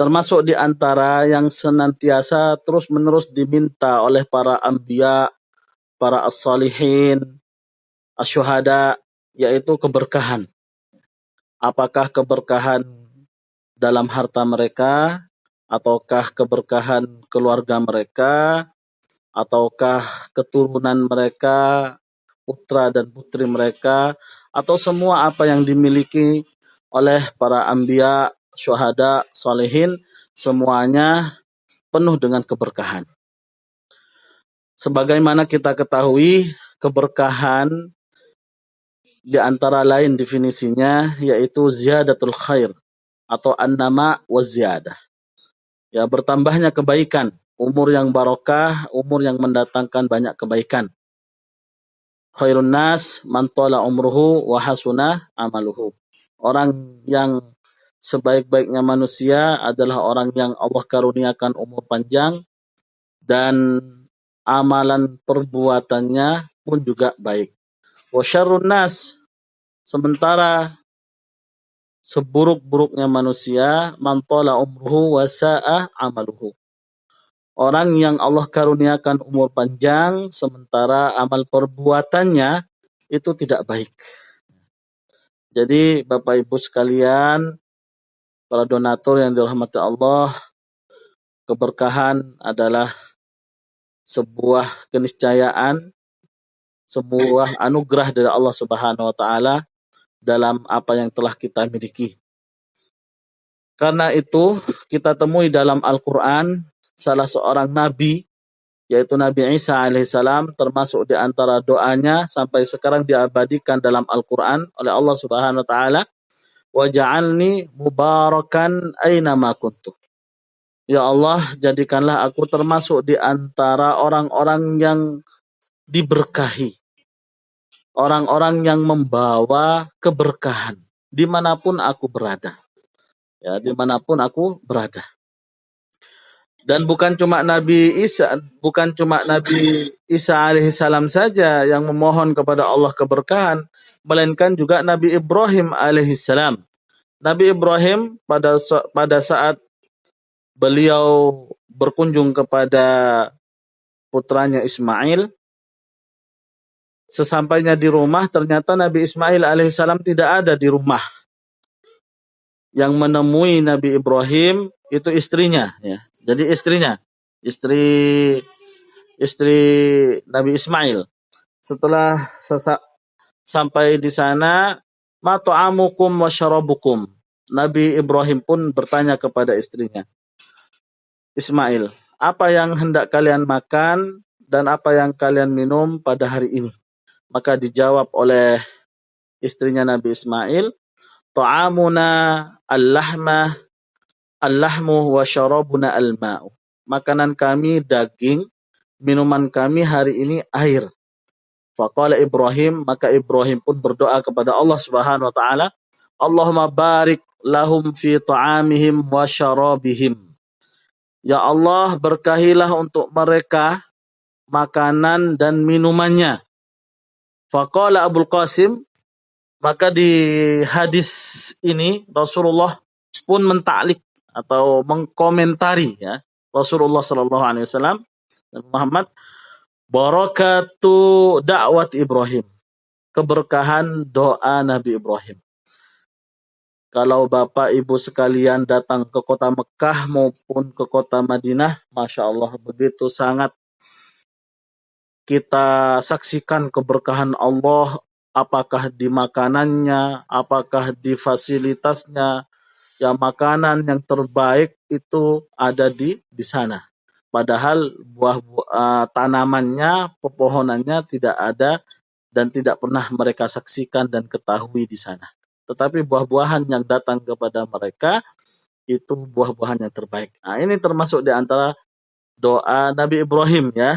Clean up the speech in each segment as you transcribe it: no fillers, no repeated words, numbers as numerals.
termasuk di antara yang senantiasa terus-menerus diminta oleh para anbiya, para as-salihin, asyuhada, yaitu keberkahan. Apakah keberkahan dalam harta mereka, ataukah keberkahan keluarga mereka, ataukah keturunan mereka, putra dan putri mereka, atau semua apa yang dimiliki oleh para anbiya, syuhada, salihin, semuanya penuh dengan keberkahan. Sebagaimana kita ketahui, keberkahan di antara lain definisinya yaitu ziyadatul khair atau an-nama wa ziyadah. Ya, bertambahnya kebaikan, umur yang barokah, umur yang mendatangkan banyak kebaikan. Khairun nas man tala umruhu wa hasuna amaluhu. Orang yang sebaik-baiknya manusia adalah orang yang Allah karuniakan umur panjang dan amalan perbuatannya pun juga baik. Wa syarrun nas, sementara seburuk-buruknya manusia, man tala umruhu wa sa'a amaluhu. Orang yang Allah karuniakan umur panjang sementara amal perbuatannya itu tidak baik. Jadi Bapak Ibu sekalian, para donatur yang dirahmati Allah, keberkahan adalah sebuah keniscayaan, sebuah anugerah dari Allah Subhanahu wa taala dalam apa yang telah kita miliki. Karena itu kita temui dalam Al-Qur'an salah seorang nabi, yaitu Nabi Isa alaihissalam, termasuk di antara doanya sampai sekarang diabadikan dalam Al-Qur'an oleh Allah Subhanahu wa taala, waj'alni mubarakan aina ma kuntu. Ya Allah, jadikanlah aku termasuk di antara orang-orang yang diberkahi, orang-orang yang membawa keberkahan dimanapun aku berada. Ya, dimanapun aku berada. Dan bukan cuma Nabi Isa alaihissalam saja yang memohon kepada Allah keberkahan, melainkan juga Nabi Ibrahim alaihissalam. Nabi Ibrahim pada saat beliau berkunjung kepada putranya Ismail, sesampainya di rumah ternyata Nabi Ismail alaihissalam tidak ada di rumah. Yang menemui Nabi Ibrahim itu istrinya, ya. Jadi istri Nabi Ismail. Setelah sampai di sana, ma ta'amukum wa syarabukum. Nabi Ibrahim pun bertanya kepada istrinya, Ismail, apa yang hendak kalian makan dan apa yang kalian minum pada hari ini? Maka dijawab oleh istrinya Nabi Ismail, ta'amuna al-lahmu wa syarabuna al-ma'u. Makanan kami daging, minuman kami hari ini air. Faqala Ibrahim, maka Ibrahim pun berdoa kepada Allah Subhanahu wa taala, Allahumma barik lahum fi ta'amihim wa syarabihim. Ya Allah, berkahilah untuk mereka makanan dan minumannya. Faqala Abul Qasim, maka di hadis ini Rasulullah pun mentaklik atau mengkomentari, ya, Rasulullah sallallahu alaihi wasallam dan Muhammad, barakatu da'wat Ibrahim, keberkahan doa Nabi Ibrahim. Kalau Bapak Ibu sekalian datang ke kota Mekah maupun ke kota Madinah, Masya Allah, begitu sangat kita saksikan keberkahan Allah, apakah di makanannya, apakah di fasilitasnya. Ya, makanan yang terbaik itu ada di sana. Padahal tanamannya, pepohonannya tidak ada dan tidak pernah mereka saksikan dan ketahui di sana. Tetapi buah-buahan yang datang kepada mereka itu buah-buahan yang terbaik. Nah, ini termasuk di antara doa Nabi Ibrahim, ya.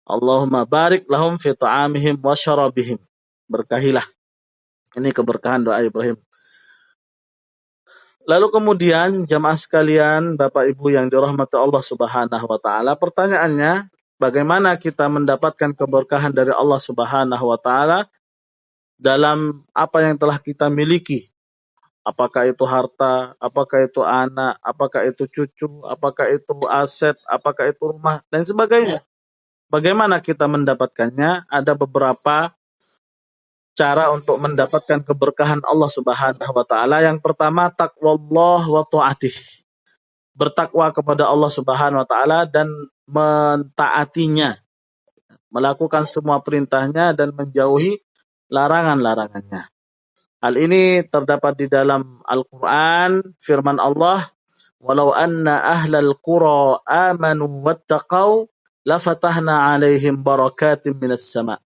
Allahumma barik lahum fi ta'amihim wa syarabihim. Berkahilah. Ini keberkahan doa Ibrahim. Lalu kemudian jamaah sekalian, Bapak Ibu yang dirahmati Allah Subhanahu wa taala, pertanyaannya, bagaimana kita mendapatkan keberkahan dari Allah Subhanahu wa taala dalam apa yang telah kita miliki? Apakah itu harta, apakah itu anak, apakah itu cucu, apakah itu aset, apakah itu rumah, dan sebagainya. Bagaimana kita mendapatkannya? Ada beberapa cara untuk mendapatkan keberkahan Allah Subhanahu wa taala. Yang pertama, taqwallah wa ta'atih. Bertakwa kepada Allah Subhanahu wa taala dan mentaatinya, melakukan semua perintahnya dan menjauhi larangan-larangannya. Hal ini terdapat di dalam Al-Qur'an, firman Allah, "Walau anna ahlal qura amanu wattaqau lafatahna 'alaihim barakatim minas sama'."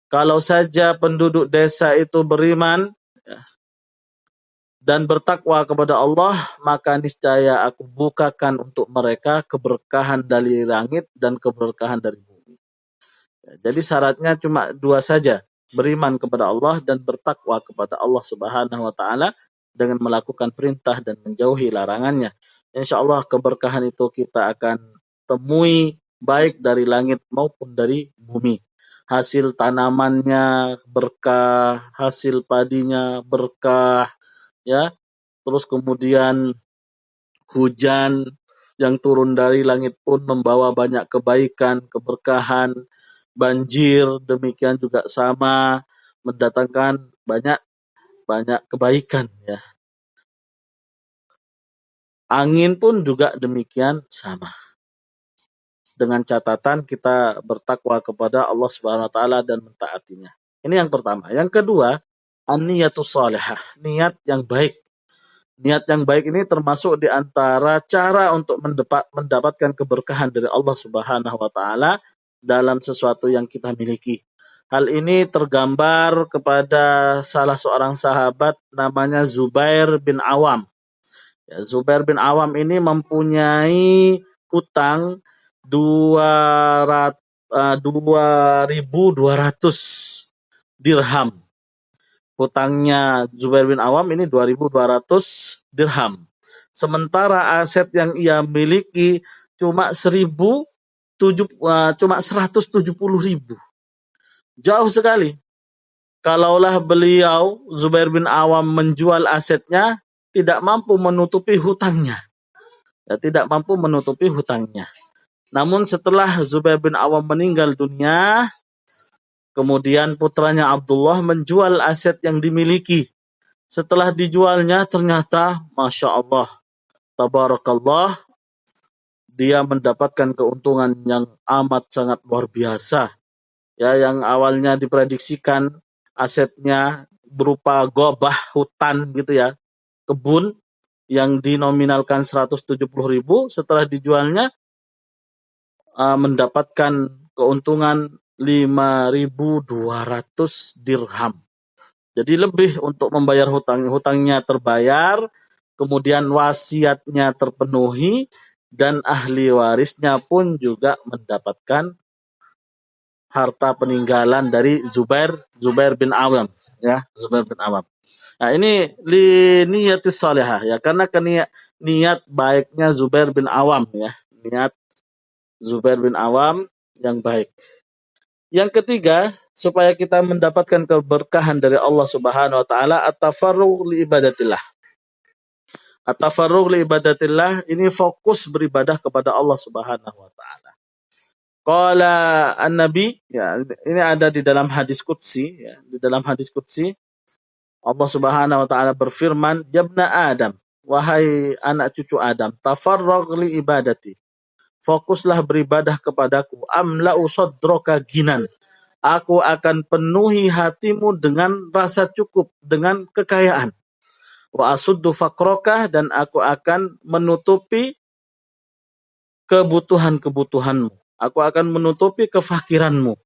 Kalau saja penduduk desa itu beriman dan bertakwa kepada Allah, maka niscaya aku bukakan untuk mereka keberkahan dari langit dan keberkahan dari bumi. Jadi syaratnya cuma dua saja, beriman kepada Allah dan bertakwa kepada Allah Subhanahu wa taala dengan melakukan perintah dan menjauhi larangannya. Insya Allah keberkahan itu kita akan temui baik dari langit maupun dari bumi. Hasil tanamannya berkah, hasil padinya berkah, ya. Terus kemudian hujan yang turun dari langit pun membawa banyak kebaikan, keberkahan. Banjir demikian juga sama, mendatangkan banyak kebaikan, ya. Angin pun juga demikian sama. Dengan catatan kita bertakwa kepada Allah Subhanahu wa taala dan mentaatinya. Ini yang pertama. Yang kedua, an-niyatus shalihah, niat yang baik. Niat yang baik ini termasuk di antara cara untuk mendapatkan keberkahan dari Allah Subhanahu wa taala dalam sesuatu yang kita miliki. Hal ini tergambar kepada salah seorang sahabat namanya Zubair bin Awam. Ya, Zubair bin Awam ini mempunyai hutang 2.200 dirham. Hutangnya Zubair bin Awam ini 2.200 dirham. Sementara aset yang ia miliki cuma 170.000. Jauh sekali. Kalaulah beliau Zubair bin Awam menjual asetnya, tidak mampu menutupi hutangnya. Ya, tidak mampu menutupi hutangnya. Namun setelah Zubair bin Awam meninggal dunia, kemudian putranya Abdullah menjual aset yang dimiliki. Setelah dijualnya ternyata Masya Allah, Tabarakallah, dia mendapatkan keuntungan yang amat sangat luar biasa. Ya, yang awalnya diprediksikan asetnya berupa gobah hutan gitu ya, kebun yang dinominalkan 170.000, setelah dijualnya mendapatkan keuntungan 5.200 dirham. Jadi lebih untuk membayar hutangnya terbayar, kemudian wasiatnya terpenuhi, dan ahli warisnya pun juga mendapatkan harta peninggalan dari Zubair bin Awam, ya, Zubair bin Awam. Nah, ini li niyatis salihah, ya, karena niat baiknya Zubair bin Awam, ya, niat Zubair bin Awam yang baik. Yang ketiga, supaya kita mendapatkan keberkahan dari Allah Subhanahu wa taala, at-tafarrugh li ibadatillah. At-tafarrugh li ibadatillah ini fokus beribadah kepada Allah Subhanahu wa taala. Qala an-nabi, ya, ini ada di dalam hadis qudsi, ya, di dalam hadis qudsi Allah Subhanahu wa taala berfirman, "Yabna Adam, wahai anak cucu Adam, tafarragh li ibadati." Fokuslah beribadah kepadaku. Amla'u sadraka ginan. Aku akan penuhi hatimu dengan rasa cukup, dengan kekayaan. Wa asuddu faqraka, dan aku akan menutupi kebutuhan-kebutuhanmu. Aku akan menutupi kefakiranmu.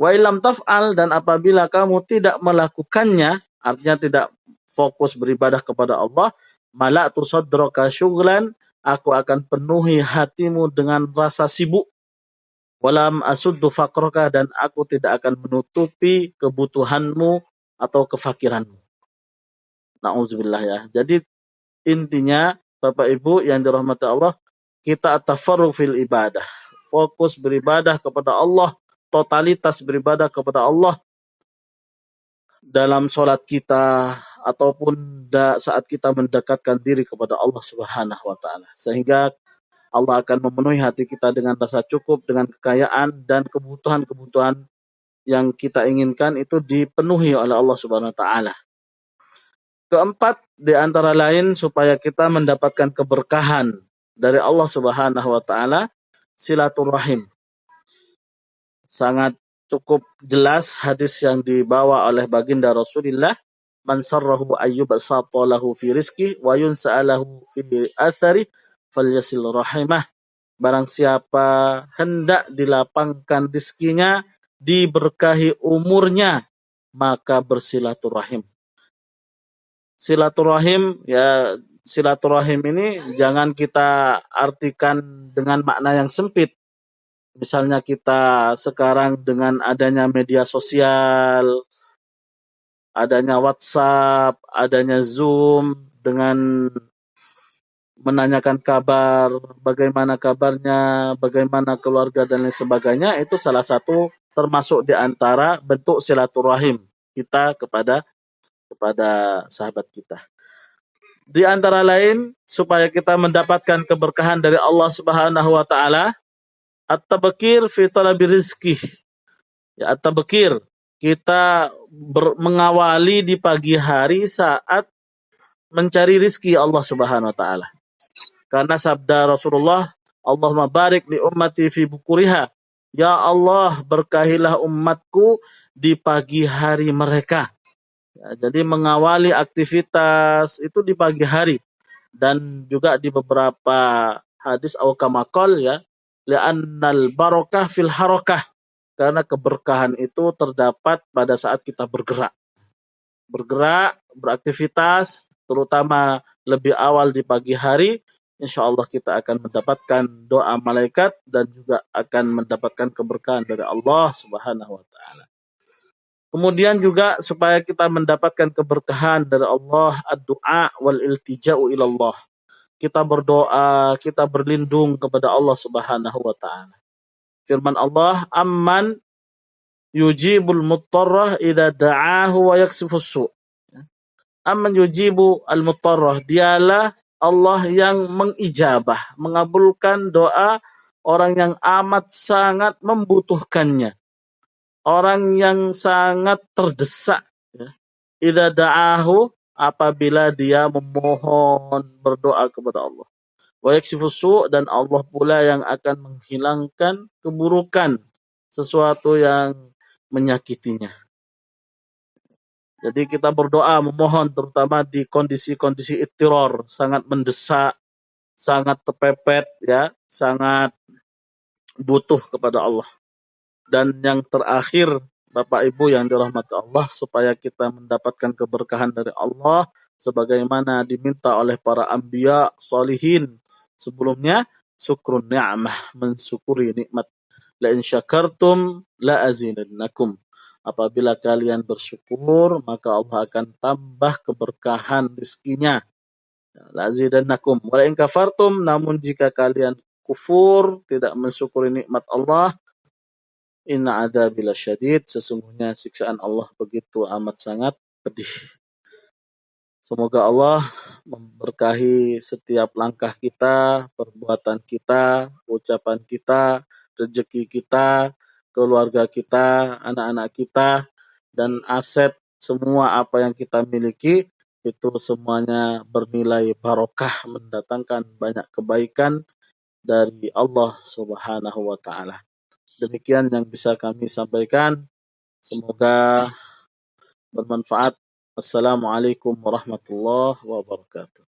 Wa ilam taf'al, dan apabila kamu tidak melakukannya, artinya tidak fokus beribadah kepada Allah, mala'tu sadraka syughlan, aku akan penuhi hatimu dengan rasa sibuk. Walam asuddu faqraka, dan aku tidak akan menutupi kebutuhanmu atau kefakiranmu. Na'udzubillah, ya. Jadi intinya Bapak Ibu yang dirahmati Allah, kita tafarruq fil ibadah. Fokus beribadah kepada Allah, totalitas beribadah kepada Allah dalam sholat kita, ataupun saat kita mendekatkan diri kepada Allah Subhanahu wa taala. Sehingga Allah akan memenuhi hati kita dengan rasa cukup, dengan kekayaan dan kebutuhan-kebutuhan yang kita inginkan itu dipenuhi oleh Allah Subhanahu wa taala. Keempat, di antara lain supaya kita mendapatkan keberkahan dari Allah Subhanahu wa taala, silaturahim. Sangat cukup jelas hadis yang dibawa oleh baginda Rasulullah, man sarrahu ayyub lahu fi rizki wa yunsa'alahu fi athari falyasil rahimah. Barang siapa hendak dilapangkan rizkinya, diberkahi umurnya, maka bersilaturahim. Silaturahim, ya, silaturahim ini jangan kita artikan dengan makna yang sempit. Misalnya kita sekarang dengan adanya media sosial, adanya WhatsApp, adanya Zoom, dengan menanyakan kabar, bagaimana kabarnya, bagaimana keluarga dan lain sebagainya, itu salah satu termasuk di antara bentuk silaturahim kita kepada sahabat kita. Di antara lain, supaya kita mendapatkan keberkahan dari Allah Subhanahu wa taala, at-tabkir fi talabi rizki. Ya, at-tabkir, kita mengawali di pagi hari saat mencari rizki Allah Subhanahu wa taala. Karena sabda Rasulullah, Allahumma barik li ummati fi bukuriha. Ya Allah, berkahilah umatku di pagi hari mereka. Ya, jadi mengawali aktivitas itu di pagi hari. Dan juga di beberapa hadis awkamakol, ya, li'annal barokah fil harokah, karena keberkahan itu terdapat pada saat kita bergerak, beraktivitas, terutama lebih awal di pagi hari. Insya Allah kita akan mendapatkan doa malaikat dan juga akan mendapatkan keberkahan dari Allah Subhanahu wa taala. Kemudian juga supaya kita mendapatkan keberkahan dari Allah, ad-du'a wal iltija'u ilallah. Kita berdoa, kita berlindung kepada Allah Subhanahu wa taala. Firman Allah, amman yujibul muttarrah idza da'ahu wa yaksifus su'. Amman yujibu al-muttarrah, dialah Allah yang mengijabah, mengabulkan doa orang yang amat sangat membutuhkannya. Orang yang sangat terdesak. Idza da'ahu, apabila dia memohon, berdoa kepada Allah. Wa yaksifus su', dan Allah pula yang akan menghilangkan keburukan, sesuatu yang menyakitinya. Jadi kita berdoa, memohon, terutama di kondisi-kondisi ittiror, sangat mendesak, sangat terpepet, ya, sangat butuh kepada Allah. Dan yang terakhir, Bapak Ibu yang dirahmati Allah, supaya kita mendapatkan keberkahan dari Allah, sebagaimana diminta oleh para anbiya, sholihin sebelumnya, syukrun ni'mah, mensyukuri nikmat. La in syakartum la azidannakum. Apabila kalian bersyukur, maka Allah akan tambah keberkahan rizkinya. La azidannakum. Wa in kafartum, namun jika kalian kufur, tidak mensyukuri nikmat Allah, inna adzabi lasyadid, sesungguhnya siksaan Allah begitu amat sangat pedih. Semoga Allah memberkahi setiap langkah kita, perbuatan kita, ucapan kita, rezeki kita, keluarga kita, anak-anak kita, dan aset semua apa yang kita miliki, itu semuanya bernilai barokah, mendatangkan banyak kebaikan dari Allah Subhanahu wa taala. Demikian yang bisa kami sampaikan. Semoga bermanfaat. Assalamualaikum warahmatullahi wabarakatuh.